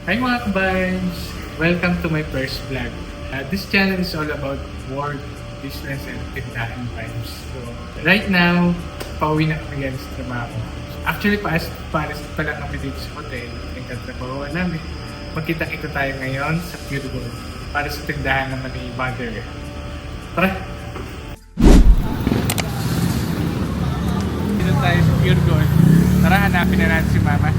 Hi mga kabars! Welcome to my first vlog. This channel is all about work, business, and tindahan vibes. So, right now, pauwi na kami yan sa trabaho. Actually, pares pa lang kami dito sa hotel. Yung katrabahoan namin. Magkita-kita tayo ngayon sa Pure Gold para sa tindahan naman ni Mother. Tara! Dito tayo sa Pure Gold. Tara, hanapin na natin si Mama.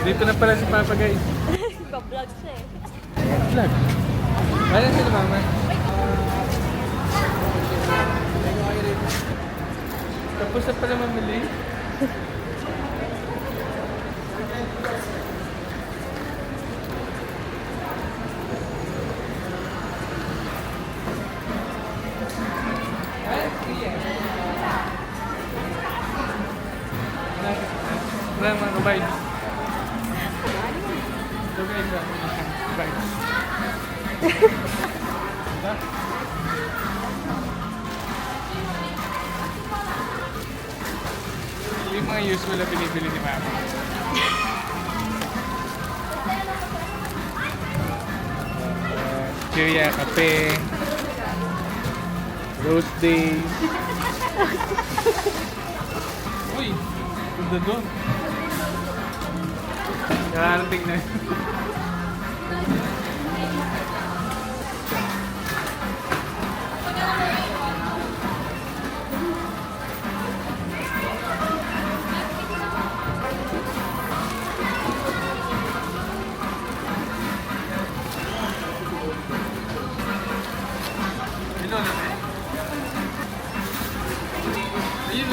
Dito na pala si Papa, guys. Pa-vlog siya eh. Vlog. Wala sila, Mama. Tapos na pala mamili. Wala mga vibes. So guys, vibes. Yung mga usual na binibili ni Mama. Cheria, kape, roast days. Uy, ganda doon. Nakarating na.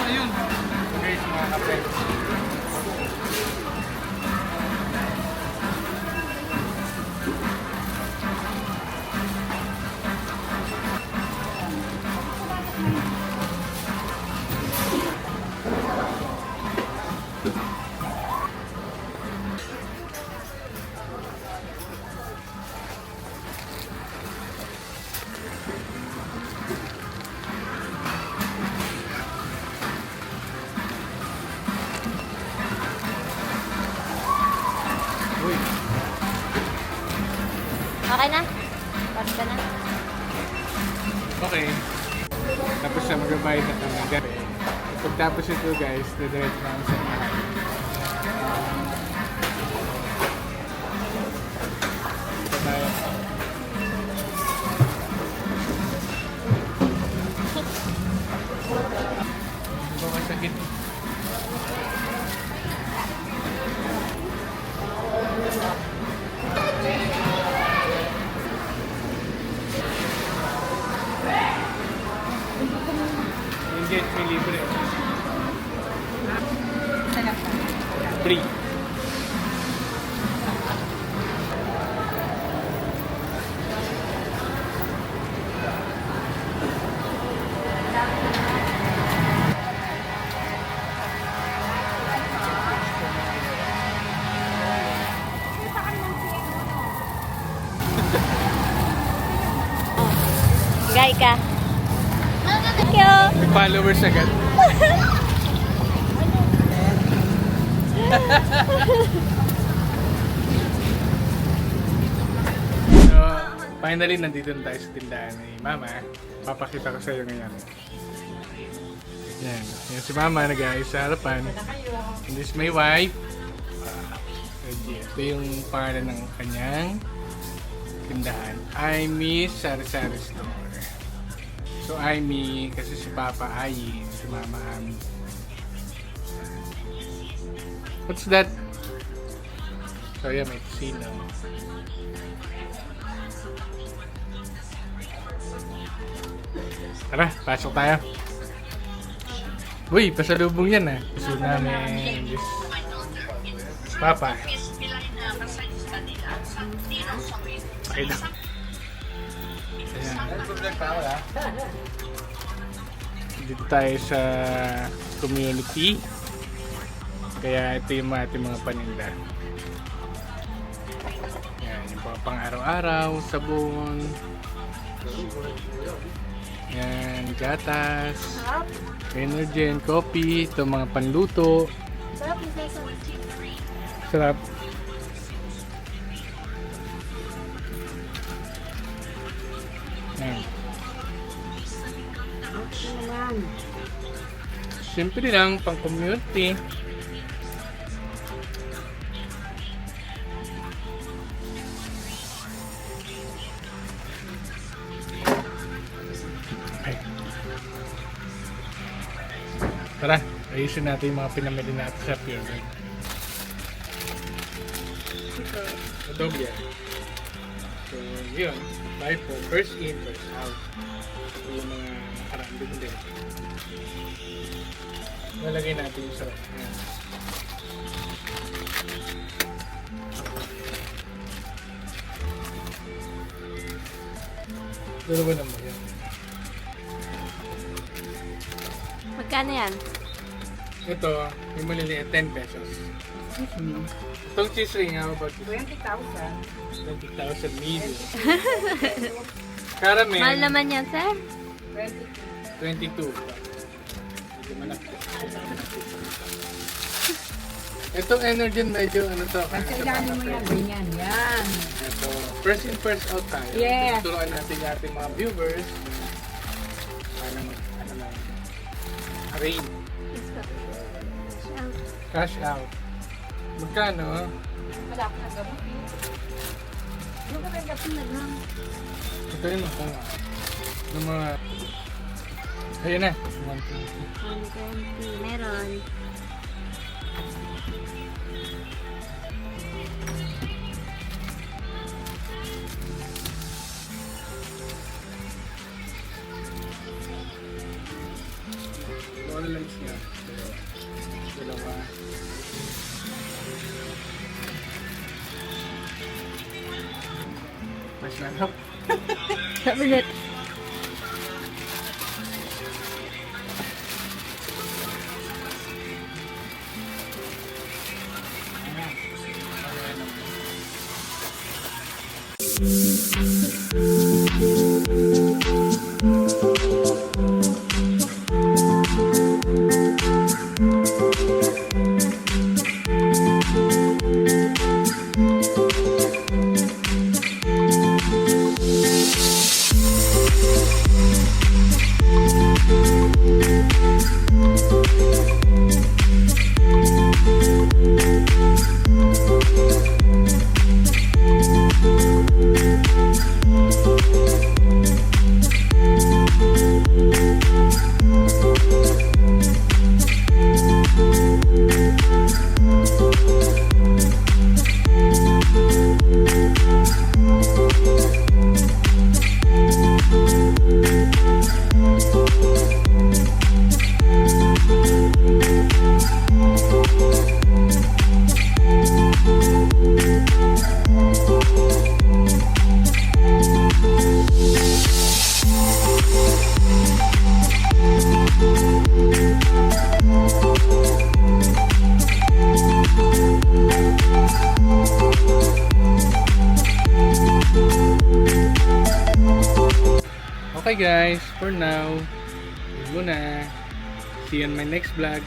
Ayun. Okay, mga kape. Okay na? Tapos ka na? Okay. Tapos siya magbabayad na kami gabi. Pagtapos ito guys, didiretso na kami sa bahay. Ito tayo. Hindi ba masakit? Get me libre. Free. Gay ka. Thank you. May followers agad. So, finally, nandito na tayo sa tindahan ni Mama. Papakita ko sa iyo ngayon. Yan. Yan si Mama nag-aayos sa harapan. And this is my wife. Ito yung pangalan ng kanyang tindahan. I Miss Sari-Sari Store. So, Amy, kasi si Papa Ayi, si Mama Ami. What's that? So, yeah, may casino. Tara, pasok tayo. Uy, pasalubong yan ah. Gusto namin. Yes. Papa. Okay lang. Ayan. Dito tayo sa community. Kaya ito yung ating mga paninda. Yan, yung pang araw-araw, sabon. Yan, gatas, Energen, coffee, ito mga panluto. Sarap. Yan. Simple lang, pang community. Okay. Tara, ayusin natin yung mga pinamili natin sa Pure Gold. Adobe yan. So, yun. Buy po. First in, first out. So, yung mga nakarandom din. Nalagay natin yung sarap. Ayan. Dalawa naman yan. Magkano yan? Ito, yung maliliit, 10 pesos. Itong cheese ring, how about this? 20,000. 20,000 medium. Caramel, Mahal naman yan, sir. 22. Medyo malaki. Itong Energen medyo ano to? Kailangan mo yan, ganyan, yan. Ito, first in first out tayo. Yes. Turuan natin yung ating mga viewers. Paano arrange. Cash out. Magkano? Wala ko na gamot. Yung ka nagkapin na lang. Ito yun mga tanga. Yung mga... Ayun na. 120. 120. Meron. Ano lang siya? Dalawa. Mas lanap. Ulit. Okay guys, for now, yun muna. See you on my next vlog.